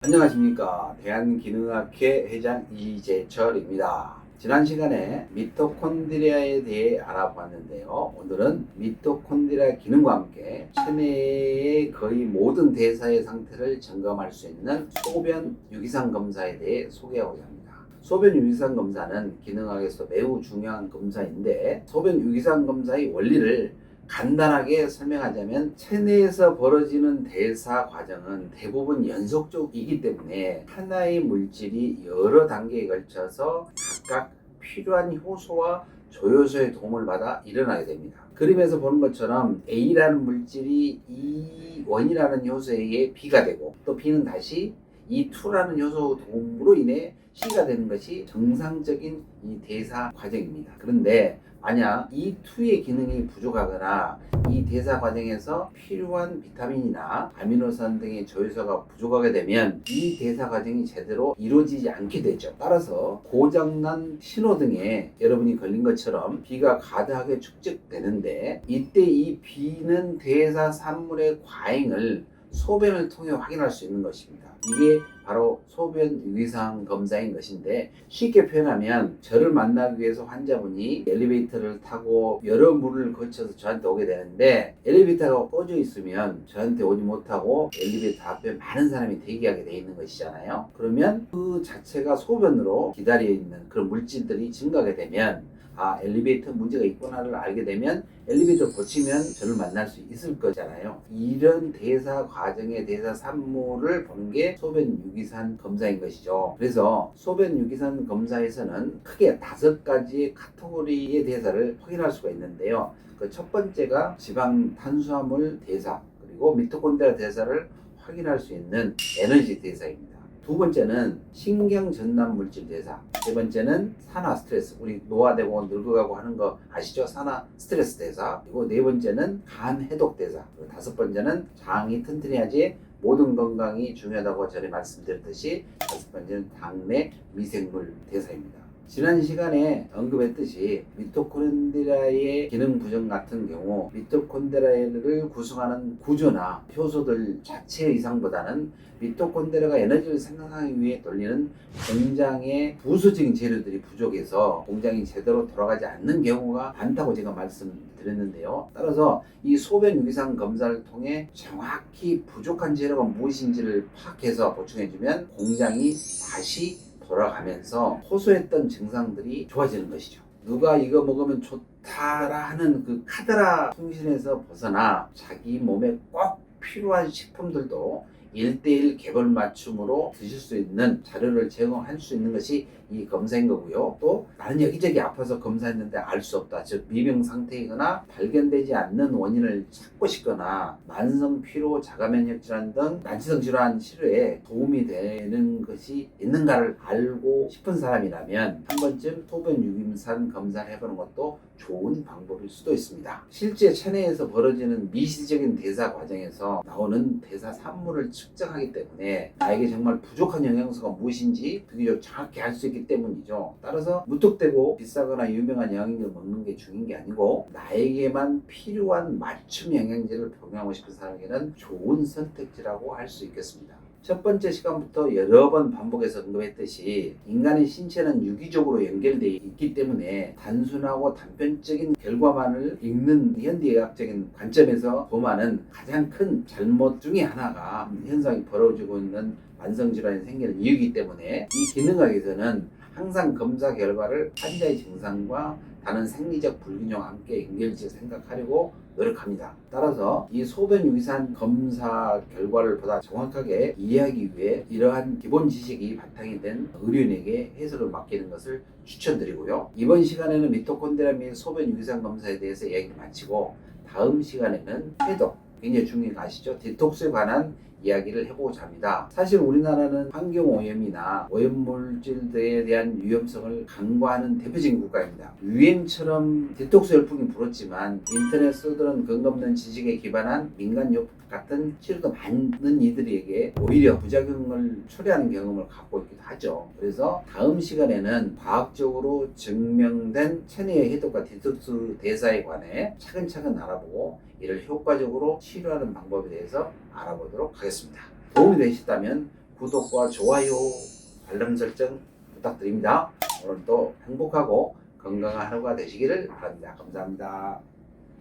안녕하십니까. 대한기능학회 회장 이재철입니다. 지난 시간에 미토콘드리아에 대해 알아봤는데요. 오늘은 미토콘드리아 기능과 함께 체내의 거의 모든 대사의 상태를 점검할 수 있는 소변 유기산 검사에 대해 소개하고자 합니다. 소변 유기산 검사는 기능학에서 매우 중요한 검사인데, 소변 유기산 검사의 원리를 간단하게 설명하자면, 체내에서 벌어지는 대사 과정은 대부분 연속적이기 때문에 하나의 물질이 여러 단계에 걸쳐서 각각 필요한 효소와 조효소의 도움을 받아 일어나게 됩니다. 그림에서 보는 것처럼 A라는 물질이 E1이라는 효소에 의해 B가 되고, 또 B는 다시 E2라는 효소 도움으로 인해 C가 되는 것이 정상적인 이 대사 과정입니다. 그런데 만약 E2의 기능이 부족하거나 이 대사 과정에서 필요한 비타민이나 아미노산 등의 조효소가 부족하게 되면 이 대사 과정이 제대로 이루어지지 않게 되죠. 따라서 고장난 신호등에 여러분이 걸린 것처럼 B가 가득하게 축적되는데, 이때 이 B는 대사 산물의 과잉을 소변을 통해 확인할 수 있는 것입니다. 이게 바로 소변 유기산 검사인 것인데, 쉽게 표현하면 저를 만나기 위해서 환자분이 엘리베이터를 타고 여러 문을 거쳐서 저한테 오게 되는데, 엘리베이터가 꺼져 있으면 저한테 오지 못하고 엘리베이터 앞에 많은 사람이 대기하게 돼 있는 것이잖아요. 그러면 그 자체가 소변으로 기다려 있는 그런 물질들이 증가하게 되면, 엘리베이터 문제가 있구나를 알게 되면 엘리베이터를 고치면 저를 만날 수 있을 거잖아요. 이런 대사 과정의 대사 산물을 보는 게 소변 유기산 검사인 것이죠. 그래서 소변 유기산 검사에서는 크게 5가지의 카테고리의 대사를 확인할 수가 있는데요. 그 첫 번째가 지방 탄수화물 대사, 그리고 미토콘드리아 대사를 확인할 수 있는 에너지 대사입니다. 두 번째는 신경 전달 물질 대사, 세 번째는 산화 스트레스, 우리 노화되고 늙어가고 하는 거 아시죠? 산화 스트레스 대사. 그리고 네 번째는 간 해독 대사. 그리고 다섯 번째는 장이 튼튼해야지 모든 건강이 중요하다고 전에 말씀드렸듯이 다섯 번째는 당내 미생물 대사입니다. 지난 시간에 언급했듯이 미토콘드리아의 기능 부정 같은 경우 미토콘드리아를 구성하는 구조나 효소들 자체 이상보다는 미토콘드리아가 에너지를 생산하기 위해 돌리는 공장의 부수적인 재료들이 부족해서 공장이 제대로 돌아가지 않는 경우가 많다고 제가 말씀드렸는데요. 따라서 이 소변 유기산 검사를 통해 정확히 부족한 재료가 무엇인지를 파악해서 보충해주면 공장이 다시 돌아가면서 호소했던 증상들이 좋아지는 것이죠. 누가 이거 먹으면 좋다라 하는 그 카드라 통신에서 벗어나 자기 몸에 꼭 필요한 식품들도 1:1 개별 맞춤으로 드실 수 있는 자료를 제공할 수 있는 것이 이 검사인 거고요. 또 나는 여기저기 아파서 검사했는데 알 수 없다, 즉 미병 상태이거나 발견되지 않는 원인을 찾고 싶거나 만성 피로, 자가면역 질환 등 난치성 질환 치료에 도움이 되는 것이 있는가를 알고 싶은 사람이라면 한 번쯤 소변 유기산 검사를 해보는 것도 좋은 방법일 수도 있습니다. 실제 체내에서 벌어지는 미시적인 대사 과정에서 나오는 대사 산물을 측정하기 때문에 나에게 정말 부족한 영양소가 무엇인지 비교적 정확히 알 수 있기 때문이죠. 따라서 무턱대고 비싸거나 유명한 영양제를 먹는 게 중요한 게 아니고, 나에게만 필요한 맞춤 영양제를 복용하고 싶은 사람에게는 좋은 선택지라고 할 수 있겠습니다. 첫 번째 시간부터 여러 번 반복해서 언급했듯이 인간의 신체는 유기적으로 연결되어 있기 때문에 단순하고 단편적인 결과만을 읽는 현대의학적인 관점에서 보면은 가장 큰 잘못 중에 하나가 현상이 벌어지고 있는 만성질환이 생기는 이유이기 때문에, 이 기능학에서는 항상 검사 결과를 환자의 증상과 다른 생리적 불균형과 함께 연결지어 생각하려고 노력합니다. 따라서 이 소변 유기산 검사 결과를 보다 정확하게 이해하기 위해 이러한 기본 지식이 바탕이 된 의료인에게 해설을 맡기는 것을 추천드리고요. 이번 시간에는 미토콘드리아 및 소변 유기산 검사에 대해서 이야기를 마치고, 다음 시간에는 해독, 굉장히 중요한 거 아시죠? 디톡스에 관한 이야기를 해보고자 합니다. 사실 우리나라는 환경오염이나 오염물질들에 대한 위험성을 간과하는 대표적인 국가입니다. 유행처럼 디톡스 열풍이 불었지만 인터넷 서두른 근거 없는 지식에 기반한 민간요법 같은 치료도 많은 이들에게 오히려 부작용을 초래하는 경험을 갖고 있기도 하죠. 그래서 다음 시간에는 과학적으로 증명된 체내의 해독과 디톡스 대사에 관해 차근차근 알아보고 이를 효과적으로 치료하는 방법에 대해서 알아보도록 하겠습니다. 도움이 되셨다면 구독과 좋아요, 알람 설정 부탁드립니다. 오늘도 행복하고 건강한 하루가 되시기를 바랍니다. 감사합니다.